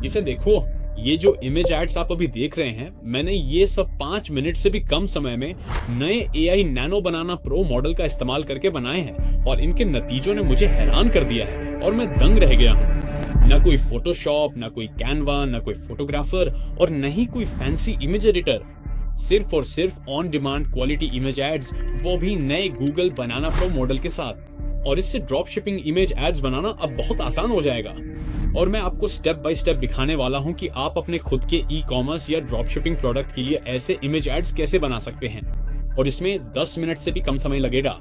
इसे देखो, ये जो इमेज एड्स आप अभी देख रहे हैं, मैंने ये सब 5 मिनट से भी कम समय में नए AI नैनो बनाना प्रो मॉडल का इस्तेमाल करके बनाए हैं और इनके नतीजों ने मुझे हैरान कर दिया है और मैं दंग रह गया हूँ। ना कोई फोटोशॉप, ना कोई कैनवा, ना कोई फोटोग्राफर और न ही कोई फैंसी इमेज एडिटर। सिर्फ और सिर्फ on demand quality image ads, वो भी नए गूगल बनाना प्रो मॉडल के साथ। और इससे ड्रॉप शिपिंग इमेज एड्स बनाना अब बहुत आसान हो जाएगा। और मैं आपको स्टेप बाय स्टेप दिखाने वाला हूं कि आप अपने खुद के ई कॉमर्स या ड्रॉप शिपिंग प्रोडक्ट के लिए ऐसे इमेज एड्स कैसे बना सकते हैं, और इसमें 10 मिनट से भी कम समय लगेगा।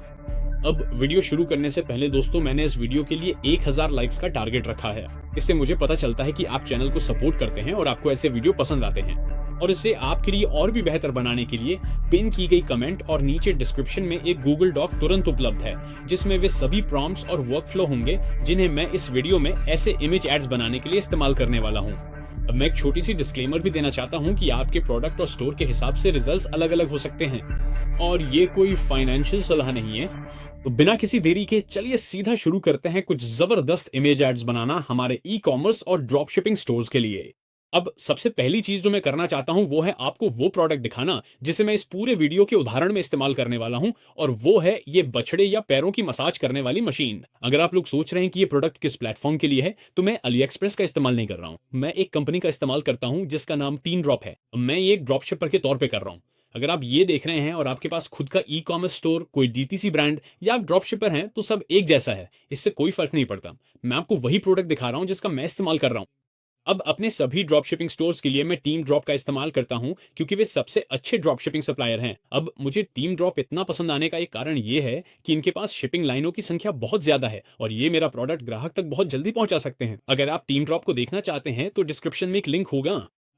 अब वीडियो शुरू करने से पहले दोस्तों, मैंने इस वीडियो के लिए 1000 लाइक्स का टारगेट रखा है। इससे मुझे पता चलता है कि आप चैनल को सपोर्ट करते हैं और आपको ऐसे वीडियो पसंद आते हैं। और इसे आपके लिए और भी बेहतर बनाने के लिए पिन की गई कमेंट और नीचे डिस्क्रिप्शन में एक गूगल डॉक तुरंत उपलब्ध है, जिसमें वे सभी प्रॉम्प्ट्स और वर्कफ्लो होंगे जिन्हें मैं इस वीडियो में ऐसे इमेज एड्स बनाने के लिए इस्तेमाल करने वाला हूं। अब मैं एक छोटी सी डिस्क्लेमर भी देना चाहता हूं कि आपके प्रोडक्ट और स्टोर के हिसाब से रिजल्ट्स अलग अलग हो सकते हैं और ये कोई फाइनेंशियल सलाह नहीं है। तो बिना किसी देरी के चलिए सीधा शुरू करते हैं कुछ जबरदस्त इमेज एड्स बनाना हमारे ई कॉमर्स और ड्रॉप शिपिंग स्टोर्स के लिए। अब सबसे पहली चीज जो मैं करना चाहता हूं वो है आपको वो प्रोडक्ट दिखाना जिसे मैं इस पूरे वीडियो के उदाहरण में इस्तेमाल करने वाला हूं, और वो है ये बछड़े या पैरों की मसाज करने वाली मशीन। अगर आप लोग सोच रहे हैं कि ये प्रोडक्ट किस प्लेटफॉर्म के लिए है, तो मैं अली एक्सप्रेस का इस्तेमाल नहीं कर रहा हूं। मैं एक कंपनी का इस्तेमाल करता हूं जिसका नाम 3 ड्रॉप है। मैं ये एक ड्रॉप शिपर के तौर पर कर रहा हूं। अगर आप ये देख रहे हैं और आपके पास खुद का ई कॉमर्स स्टोर, कोई DTC ब्रांड या आप ड्रॉप शिपर हैं, तो सब एक जैसा है, इससे कोई फर्क नहीं पड़ता। मैं आपको वही प्रोडक्ट दिखा रहा हूं जिसका मैं इस्तेमाल कर रहा हूं। अब अपने सभी ड्रॉप शिपिंग स्टोर्स के लिए मैं टीम ड्रॉप का इस्तेमाल करता हूं क्योंकि वे सबसे अच्छे ड्रॉप शिपिंग सप्लायर हैं। अब मुझे टीम ड्रॉप इतना पसंद आने का एक कारण ये है कि इनके पास शिपिंग लाइनों की संख्या बहुत ज्यादा है और ये मेरा प्रोडक्ट ग्राहक तक बहुत जल्दी पहुंचा सकते हैं। अगर आप टीम ड्रॉप को देखना चाहते हैं तो डिस्क्रिप्शन में एक लिंक होगा।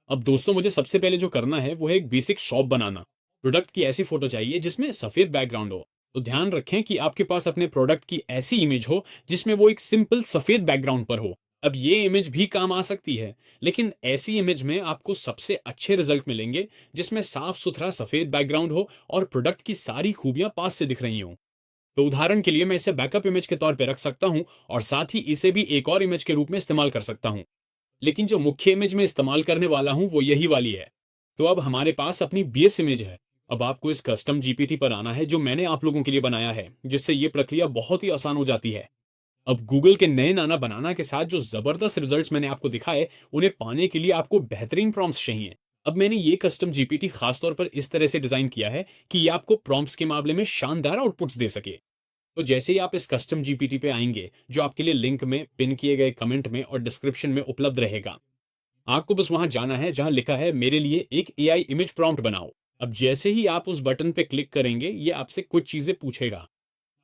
अब दोस्तों, मुझे सबसे पहले जो करना है वो है एक बेसिक शॉप बनाना। प्रोडक्ट की ऐसी फोटो चाहिए जिसमें सफेद बैकग्राउंड हो। तो ध्यान रखें कि आपके पास अपने प्रोडक्ट की ऐसी इमेज हो जिसमें वो एक सिंपल सफेद बैकग्राउंड पर हो। अब ये इमेज भी काम आ सकती है, लेकिन ऐसी इमेज में आपको सबसे अच्छे रिजल्ट मिलेंगे जिसमें साफ सुथरा सफेद बैकग्राउंड हो और प्रोडक्ट की सारी खूबियां पास से दिख रही हों। तो उदाहरण के लिए मैं इसे बैकअप इमेज के तौर पर रख सकता हूं और साथ ही इसे भी एक और इमेज के रूप में इस्तेमाल कर सकता हूं। लेकिन जो मुख्य इमेज में इस्तेमाल करने वाला हूं वो यही वाली है। तो अब हमारे पास अपनी बेस इमेज है। अब आपको इस कस्टम GPT पर आना है जो मैंने आप लोगों के लिए बनाया है, जिससे ये प्रक्रिया बहुत ही आसान हो जाती है। अब गूगल के नए नाना बनाना के साथ जो जबरदस्त रिजल्ट्स मैंने आपको दिखाए, उन्हें पाने के लिए आपको बेहतरीन प्रॉम्प्ट्स चाहिए। अब मैंने ये कस्टम GPT खासतौर पर इस तरह से डिजाइन किया है कि ये आपको प्रॉम्प्ट्स के मामले में शानदार आउटपुट्स दे सके। तो जैसे ही आप इस कस्टम GPT पे आएंगे, जो आपके लिए लिंक में, पिन किए गए कमेंट में और डिस्क्रिप्शन में उपलब्ध रहेगा, आपको बस वहां जाना है जहां लिखा है मेरे लिए एक AI इमेज प्रॉम्प्ट बनाओ। अब जैसे ही आप उस बटन पे क्लिक करेंगे, ये आपसे कुछ चीजें पूछेगा।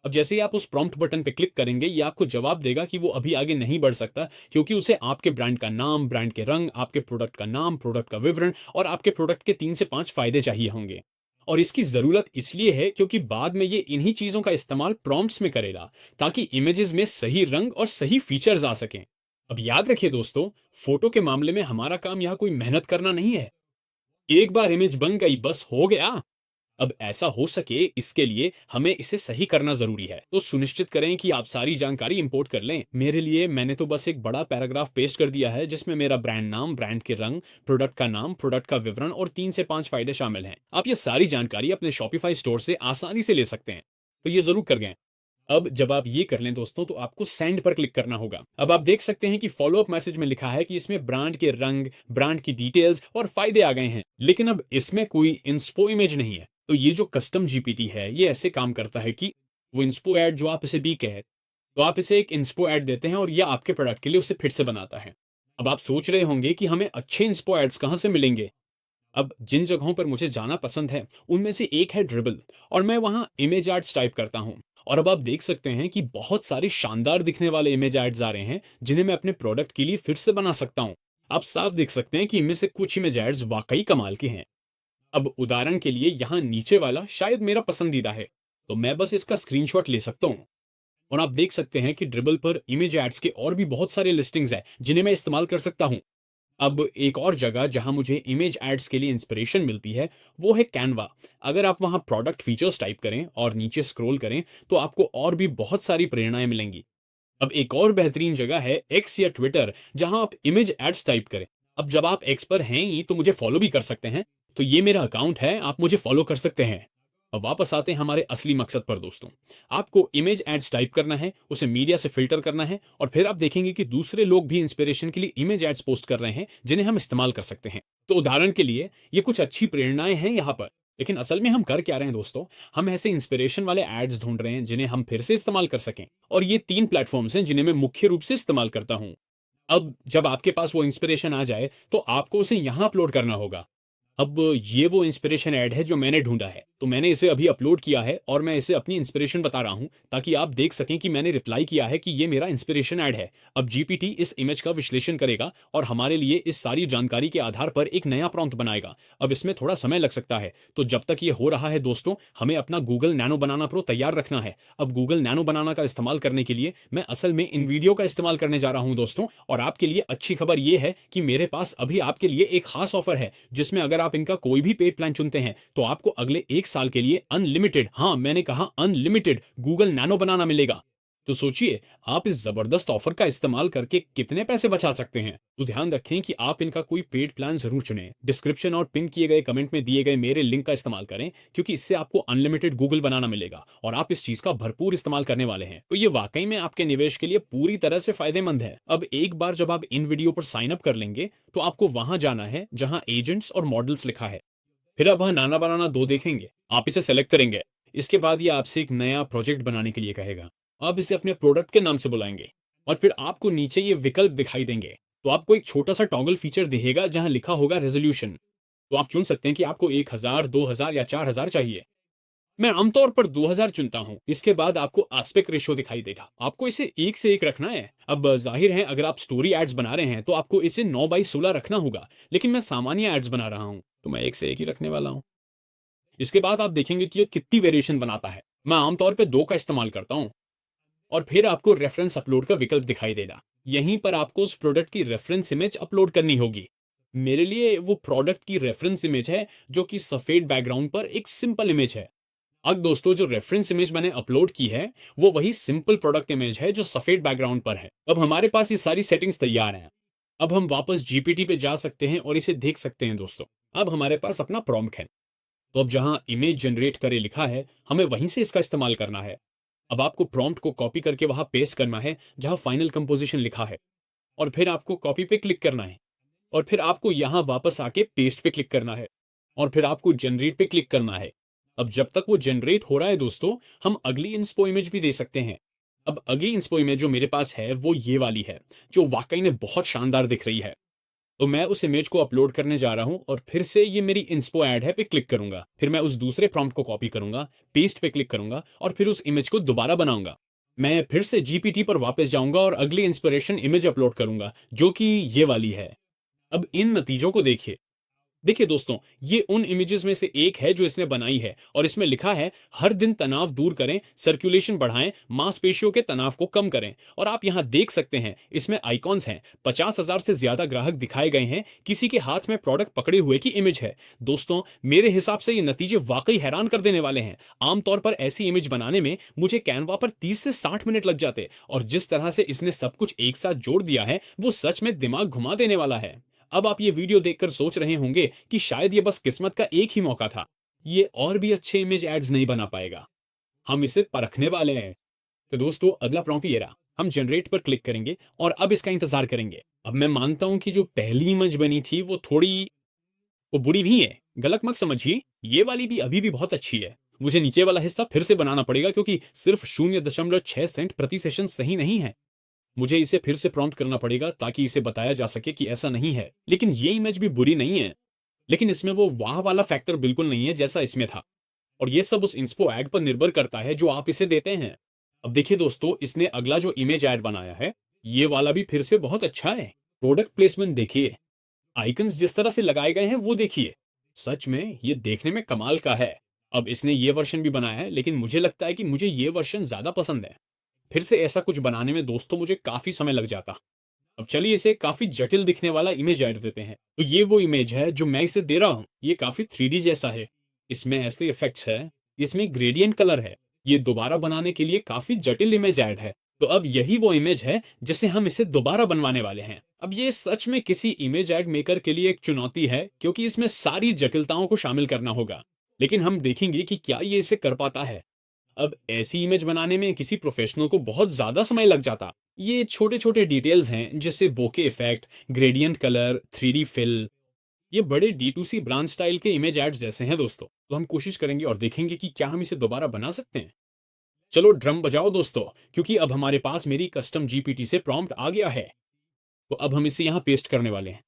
अब जैसे ही आप उस प्रॉम्प्ट बटन पे क्लिक करेंगे, ये आपको जवाब देगा कि वो अभी आगे नहीं बढ़ सकता क्योंकि उसे आपके ब्रांड का नाम, ब्रांड के रंग, आपके प्रोडक्ट का नाम, प्रोडक्ट का विवरण और आपके प्रोडक्ट के 3 से 5 फायदे चाहिए होंगे। और इसकी जरूरत इसलिए है क्योंकि बाद में ये इन्हीं चीजों का इस्तेमाल प्रॉम्प्ट्स में करेगा ताकि इमेजेस में सही रंग और सही फीचर्स आ सकें। अब याद रखिए दोस्तों, फोटो के मामले में हमारा काम यहाँ कोई मेहनत करना नहीं है। एक बार इमेज बन गई, बस हो गया। अब ऐसा हो सके इसके लिए हमें इसे सही करना जरूरी है। तो सुनिश्चित करें कि आप सारी जानकारी इंपोर्ट कर लें। मेरे लिए मैंने तो बस एक बड़ा पैराग्राफ पेस्ट कर दिया है जिसमें मेरा ब्रांड नाम, ब्रांड के रंग, प्रोडक्ट का नाम, प्रोडक्ट का विवरण और 3 से 5 फायदे शामिल हैं। आप ये सारी जानकारी अपने शॉपिफाई स्टोर से आसानी से ले सकते हैं, तो ये जरूर कर गए। अब जब आप ये कर लें दोस्तों, तो आपको सेंड पर क्लिक करना होगा। अब आप देख सकते हैं कि फॉलोअप मैसेज में लिखा है कि इसमें ब्रांड के रंग, ब्रांड की डिटेल्स और फायदे आ गए हैं, लेकिन अब इसमें कोई इंस्पो इमेज नहीं है। तो ये जो कस्टम GPT है, ये ऐसे काम करता है कि वो इंस्पो एड जो आप इसे दी कहे, तो आप इसे एक इंस्पो एड देते हैं और ये आपके प्रोडक्ट के लिए उसे फिर से बनाता है। अब आप सोच रहे होंगे कि हमें अच्छे इंस्पो एड्स कहाँ से मिलेंगे। अब जिन जगहों पर मुझे जाना पसंद है उनमें से एक है ड्रिबल, और मैं वहां इमेज एड्स टाइप करता हूं और अब आप देख सकते हैं कि बहुत सारे शानदार दिखने वाले इमेज एड्स आ रहे हैं जिन्हें मैं अपने प्रोडक्ट के लिए फिर से बना सकता हूं। आप साफ देख सकते हैं कि इनमें से कुछ इमेज एड्स वाकई कमाल के हैं। अब उदाहरण के लिए यहाँ नीचे वाला शायद मेरा पसंदीदा है, तो मैं बस इसका स्क्रीनशॉट ले सकता हूँ। और आप देख सकते हैं कि ड्रिबल पर इमेज एड्स के और भी बहुत सारे लिस्टिंग्स हैं जिन्हें मैं इस्तेमाल कर सकता हूँ। अब एक और जगह जहां मुझे इमेज एड्स के लिए इंस्पिरेशन मिलती है वो है कैनवा। अगर आप वहां प्रोडक्ट फीचर्स टाइप करें और नीचे स्क्रॉल करें तो आपको और भी बहुत सारी प्रेरणाएं मिलेंगी। अब एक और बेहतरीन जगह है एक्स या ट्विटर, जहां आप इमेज एड्स टाइप करें। अब जब आप एक्स पर हैं ही तो मुझे फॉलो भी कर सकते हैं। तो ये मेरा अकाउंट है, आप मुझे फॉलो कर सकते हैं। अब वापस आते हैं हमारे असली मकसद पर दोस्तों। आपको इमेज एड्स टाइप करना है, उसे मीडिया से फिल्टर करना है, और फिर आप देखेंगे कि दूसरे लोग भी इंस्पिरेशन के लिए इमेज एड्स पोस्ट कर रहे हैं जिन्हें हम इस्तेमाल कर सकते हैं। तो उदाहरण के लिए ये कुछ अच्छी प्रेरणाएं हैं यहाँ पर। लेकिन असल में हम कर क्या रहे हैं दोस्तों? हम ऐसे इंस्पिरेशन वाले एड्स ढूंढ रहे हैं जिन्हें हम फिर से इस्तेमाल कर सकें। और ये 3 प्लेटफॉर्म्स हैं जिन्हें मैं मुख्य रूप से इस्तेमाल करता हूं। अब जब आपके पास वो इंस्पिरेशन आ जाए तो आपको उसे यहां अपलोड करना होगा। अब ये वो इंस्पिरेशन ऐड है जो मैंने ढूंढा है, तो मैंने इसे अभी अपलोड किया है और मैं इसे अपनी इंस्पिरेशन बता रहा हूं ताकि आप देख सकें कि मैंने रिप्लाई किया है कि ये मेरा इंस्पिरेशन ऐड है। अब जीपीटी इस इमेज का विश्लेषण करेगा और हमारे लिए इस सारी जानकारी के आधार पर एक नया प्रॉम्प्ट बनाएगा। अब इसमें थोड़ा समय लग सकता है, तो जब तक ये हो रहा है दोस्तों, हमें अपना गूगल नैनो बनाना प्रो तैयार रखना है। अब गूगल नैनो बनाना का इस्तेमाल करने के लिए मैं असल में इन वीडियो का इस्तेमाल करने जा रहा हूं दोस्तों। और आपके लिए अच्छी खबर यह है कि मेरे पास अभी आपके लिए एक खास ऑफर है, जिसमें अगर आप इनका कोई भी पेड प्लान चुनते हैं तो आपको अगले 1 साल के लिए अनलिमिटेड, हाँ मैंने कहा अनलिमिटेड, गूगल नैनो बनाना मिलेगा। तो सोचिए, आप इस जबरदस्त ऑफर का इस्तेमाल करके कितने पैसे बचा सकते हैं। तो ध्यान रखें कि आप इनका कोई पेड प्लान जरूर चुनें। डिस्क्रिप्शन और पिन किए गए कमेंट में दिए गए मेरे लिंक का इस्तेमाल करें, क्योंकि इससे आपको अनलिमिटेड गूगल बनाना मिलेगा और आप इस चीज का भरपूर इस्तेमाल करने वाले हैं। तो ये वाकई में आपके निवेश के लिए पूरी तरह से फायदेमंद है। अब एक बार जब आप इन वीडियो पर साइन अप कर लेंगे तो आपको वहां जाना है जहां एजेंट्स और मॉडल्स लिखा है। फिर अब वहां नाना बनाना 2 देखेंगे, आप इसे सेलेक्ट करेंगे। इसके बाद ये आपसे एक नया प्रोजेक्ट बनाने के लिए कहेगा। आप इसे अपने प्रोडक्ट के नाम से बुलाएंगे और फिर आपको नीचे ये विकल्प दिखाई देंगे। तो आपको एक छोटा सा टॉगल फीचर दिखेगा जहां लिखा होगा रेजोल्यूशन। तो आप चुन सकते हैं कि आपको 1000, 2000 या 4000 चाहिए। मैं आमतौर पर 2000 चुनता हूं। इसके बाद आपको एस्पेक्ट रेशियो दिखाई देगा, आपको इसे 1 से 1 रखना है। अब जाहिर है अगर आप स्टोरी एड्स बना रहे हैं तो आपको इसे 9:16 रखना होगा, लेकिन मैं सामान्य एड्स बना रहा हूं तो मैं 1 से 1 ही रखने वाला हूं। इसके बाद आप देखेंगे कि ये कितनी वेरिएशन बनाता है। मैं आमतौर पर 2 का इस्तेमाल करता हूं। और फिर आपको रेफरेंस अपलोड का विकल्प दिखाई देगा। यहीं पर आपको उस प्रोडक्ट की रेफरेंस इमेज अपलोड करनी होगी। मेरे लिए वो प्रोडक्ट की रेफरेंस इमेज है जो कि सफेद बैकग्राउंड पर एक सिंपल इमेज है। अब दोस्तों, जो रेफरेंस इमेज मैंने अपलोड की है वो वही सिंपल प्रोडक्ट इमेज है जो सफेद बैकग्राउंड पर है। अब हमारे पास ये सारी सेटिंग्स तैयार हैं। अब हम वापस जीपीटी पे जा सकते हैं और इसे देख सकते हैं दोस्तों। अब हमारे पास अपना प्रॉम्प्ट है। तो अब जहां इमेज जनरेट करे लिखा है, हमें वहीं से इसका इस्तेमाल करना है। अब आपको प्रॉम्प्ट को कॉपी करके वहां पेस्ट करना है जहां फाइनल कंपोजिशन लिखा है, और फिर आपको कॉपी पे क्लिक करना है, और फिर आपको यहां वापस आके पेस्ट पे क्लिक करना है, और फिर आपको जनरेट पे क्लिक करना है। अब जब तक वो जनरेट हो रहा है दोस्तों, हम अगली इंस्पो इमेज भी दे सकते हैं। अब अगली इंस्पो इमेज जो मेरे पास है वो ये वाली है, जो वाकई में बहुत शानदार दिख रही है। तो मैं उस इमेज को अपलोड करने जा रहा हूं और फिर से ये मेरी इंस्पो ऐड है पे क्लिक करूंगा। फिर मैं उस दूसरे प्रॉम्प्ट को कॉपी करूंगा, पेस्ट पे क्लिक करूंगा और फिर उस इमेज को दोबारा बनाऊंगा। मैं फिर से जीपीटी पर वापस जाऊंगा और अगली इंस्पिरेशन इमेज अपलोड करूंगा, जो कि ये वाली है। अब इन नतीजों को देखिए। देखिए दोस्तों, ये उन इमेजेस में से एक है जो इसने बनाई है और इसमें लिखा है हर दिन तनाव दूर करें, सर्कुलेशन बढ़ाएं, मांसपेशियों के तनाव को कम करें। और आप यहां देख सकते हैं इसमें आइकॉन्स हैं। 50,000 से ज्यादा ग्राहक दिखाए गए हैं। किसी के हाथ में प्रोडक्ट पकड़े हुए की इमेज है। दोस्तों, मेरे हिसाब से ये नतीजे वाकई हैरान कर देने वाले हैं। आमतौर पर ऐसी इमेज बनाने में मुझे कैनवा पर 30 से 60 मिनट लग जाते, और जिस तरह से इसने सब कुछ एक साथ जोड़ दिया है वो सच में दिमाग घुमा देने वाला है। अब आप ये वीडियो देखकर सोच रहे होंगे कि शायद ये बस किस्मत का एक ही मौका था, ये और भी अच्छे इमेज एड्स नहीं बना पाएगा। हम इसे परखने वाले हैं। तो दोस्तों, अगला प्रॉम्प्ट ये रहा। हम जनरेट पर क्लिक करेंगे और अब इसका इंतजार करेंगे। अब मैं मानता हूं कि जो पहली इमेज बनी थी वो बुरी भी है। गलत मत समझिए, ये वाली भी अभी भी बहुत अच्छी है। मुझे नीचे वाला हिस्सा फिर से बनाना पड़ेगा क्योंकि सिर्फ 0.6 सेंट प्रति सेशन सही नहीं है। मुझे इसे फिर से प्रॉम्प्ट करना पड़ेगा ताकि इसे बताया जा सके कि ऐसा नहीं है। लेकिन ये इमेज भी बुरी नहीं है, लेकिन इसमें वो वाह वाला फैक्टर बिल्कुल नहीं है जैसा इसमें था। और ये सब उस इंस्पो ऐड पर निर्भर करता है जो आप इसे देते हैं। अब देखिए दोस्तों, इसने अगला जो इमेज ऐड बनाया है ये वाला भी फिर से बहुत अच्छा है। प्रोडक्ट प्लेसमेंट देखिए, आइकन्स जिस तरह से लगाए गए हैं वो देखिए, सच में ये देखने में कमाल का है। अब इसने ये वर्जन भी बनाया है, लेकिन मुझे लगता है कि मुझे ये वर्जन ज्यादा पसंद है। फिर से ऐसा कुछ बनाने में दोस्तों मुझे काफी समय लग जाता। अब चलिए इसे काफी जटिल दिखने वाला इमेज ऐड देते हैं। तो ये वो इमेज है जो मैं इसे दे रहा हूं। ये काफी 3D जैसा है, इसमें ऐसे इफेक्ट्स है, इसमें ग्रेडियंट कलर है। ये दोबारा बनाने के लिए काफी जटिल इमेज ऐड है। तो अब यही वो इमेज है जिसे हम इसे दोबारा बनवाने वाले हैं। अब ये सच में किसी इमेज एड मेकर के लिए एक चुनौती है, क्योंकि इसमें सारी जटिलताओं को शामिल करना होगा। लेकिन हम देखेंगे कि क्या ये इसे कर पाता है। अब ऐसी इमेज बनाने में किसी प्रोफेशनल को बहुत ज्यादा समय लग जाता। ये छोटे छोटे डिटेल्स हैं, जैसे bokeh effect, gradient colour, 3D fill. ये बड़े D2C ब्रांड स्टाइल के इमेज एड्स जैसे हैं दोस्तों। तो हम कोशिश करेंगे और देखेंगे कि क्या हम इसे दोबारा बना सकते हैं। चलो ड्रम बजाओ दोस्तों, क्योंकि अब हमारे पास मेरी कस्टम जीपीटी से प्रॉम्प्ट आ गया है। तो अब हम इसे यहाँ पेस्ट करने वाले हैं।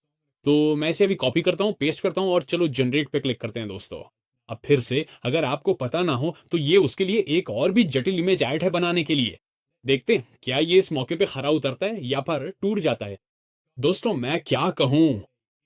तो मैं इसे अभी कॉपी करता हूँ, पेस्ट करता हूँ और चलो जनरेट पे क्लिक करते हैं दोस्तों। अब फिर से अगर आपको पता ना हो तो ये उसके लिए एक और भी जटिल इमेज ऐड है बनाने के लिए। देखते हैं क्या ये इस मौके पे खरा उतरता है या फिर टूट जाता है। दोस्तों मैं क्या कहूँ,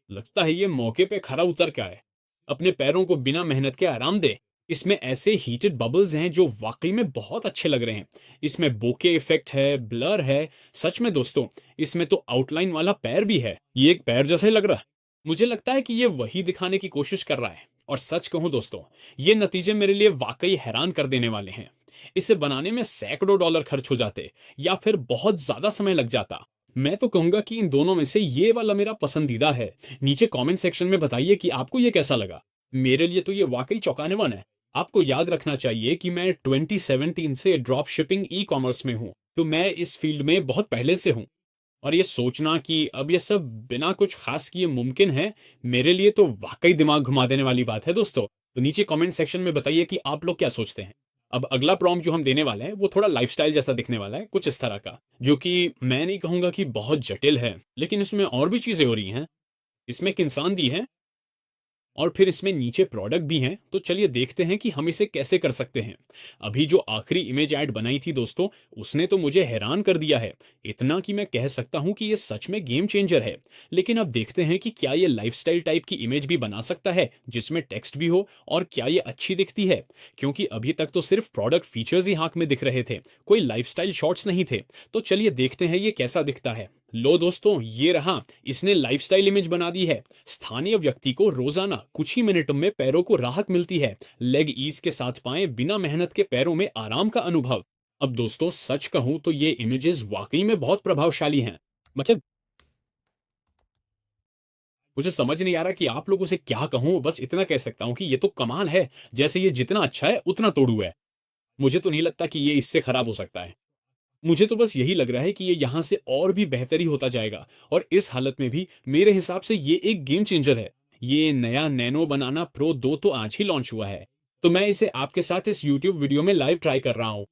लगता है ये मौके पे खरा उतर का है। अपने पैरों को बिना मेहनत के आराम दे। इसमें ऐसे हीटेड बबल्स हैं जो वाकई में बहुत अच्छे लग रहे हैं। इसमें बोके इफेक्ट है, ब्लर है। सच में दोस्तों, इसमें तो आउटलाइन वाला पैर भी है। ये एक पैर जैसा ही लग रहा है। मुझे लगता है कि ये वही दिखाने की कोशिश कर रहा है। और सच कहूं दोस्तों, ये नतीजे मेरे लिए वाकई हैरान कर देने वाले हैं। इसे बनाने में सैकड़ों डॉलर खर्च हो जाते या फिर बहुत ज्यादा समय लग जाता। मैं तो कहूंगा कि इन दोनों में से ये वाला मेरा पसंदीदा है। नीचे कमेंट सेक्शन में बताइए कि आपको ये कैसा लगा। मेरे लिए तो ये वाकई चौंकाने वाला है। आपको याद रखना चाहिए कि मैं 2017 से ड्रॉप शिपिंग ई कॉमर्स में हूँ, तो मैं इस फील्ड में बहुत पहले से हूँ। और ये सोचना कि अब ये सब बिना कुछ खास किए मुमकिन है, मेरे लिए तो वाकई दिमाग घुमा देने वाली बात है दोस्तों। तो नीचे कमेंट सेक्शन में बताइए कि आप लोग क्या सोचते हैं। अब अगला प्रॉम्प्ट जो हम देने वाले हैं वो थोड़ा लाइफस्टाइल जैसा दिखने वाला है, कुछ इस तरह का, जो कि मैं नहीं कहूंगा कि बहुत जटिल है, लेकिन इसमें और भी चीजें हो रही हैं। इसमें एक इंसान दी है और फिर इसमें नीचे प्रोडक्ट भी हैं। तो चलिए देखते हैं कि हम इसे कैसे कर सकते हैं। अभी जो आखिरी इमेज ऐड बनाई थी दोस्तों, उसने तो मुझे हैरान कर दिया है। इतना कि मैं कह सकता हूं कि ये सच में गेम चेंजर है। लेकिन अब देखते हैं कि क्या ये लाइफस्टाइल टाइप की इमेज भी बना सकता है जिसमें टेक्स्ट भी हो, और क्या ये अच्छी दिखती है। क्योंकि अभी तक तो सिर्फ प्रोडक्ट फीचर्स ही हाथ में दिख रहे थे, कोई लाइफस्टाइल शॉट्स नहीं थे। तो चलिए देखते हैं ये कैसा दिखता है। लो दोस्तों, ये रहा, इसने लाइफस्टाइल इमेज बना दी है। स्थानीय व्यक्ति को रोजाना कुछ ही मिनटों में पैरों को राहत मिलती है। लेग ईज के साथ पाएं बिना मेहनत के पैरों में आराम का अनुभव। अब दोस्तों सच कहूं तो ये इमेजेस वाकई में बहुत प्रभावशाली हैं। मतलब मुझे समझ नहीं आ रहा कि आप लोगों से क्या कहूं, बस इतना कह सकता हूं कि ये तो कमाल है। जैसे ये जितना अच्छा है उतना तोड़ू है। मुझे तो नहीं लगता कि ये इससे खराब हो सकता है। मुझे तो बस यही लग रहा है कि ये यहाँ से और भी बेहतर ही होता जाएगा। और इस हालत में भी मेरे हिसाब से ये एक गेम चेंजर है। ये नया नैनो बनाना प्रो 2 तो आज ही लॉन्च हुआ है। तो मैं इसे आपके साथ इस यूट्यूब वीडियो में लाइव ट्राई कर रहा हूँ।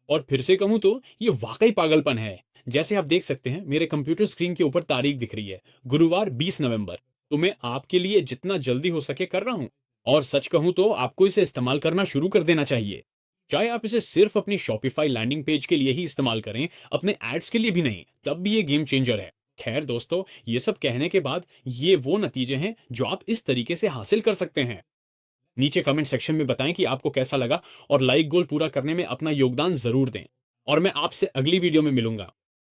और फिर से कहूँ तो ये वाकई पागलपन है। जैसे आप देख सकते हैं मेरे कंप्यूटर स्क्रीन के ऊपर तारीख दिख रही है, गुरुवार 20 नवंबर। तो मैं आपके लिए जितना जल्दी हो सके कर रहा हूँ। और सच कहूँ तो आपको इसे इस्तेमाल करना शुरू कर देना चाहिए। चाहे आप इसे सिर्फ अपनी शॉपिफाई लैंडिंग पेज के लिए ही इस्तेमाल करें, अपने एड्स के लिए भी नहीं, तब भी ये गेम चेंजर है। खैर दोस्तों, ये सब कहने के बाद ये वो नतीजे हैं जो आप इस तरीके से हासिल कर सकते हैं। नीचे कमेंट सेक्शन में बताएं कि आपको कैसा लगा, और लाइक गोल पूरा करने में अपना योगदान जरूर दें। और मैं आपसे अगली वीडियो में मिलूंगा।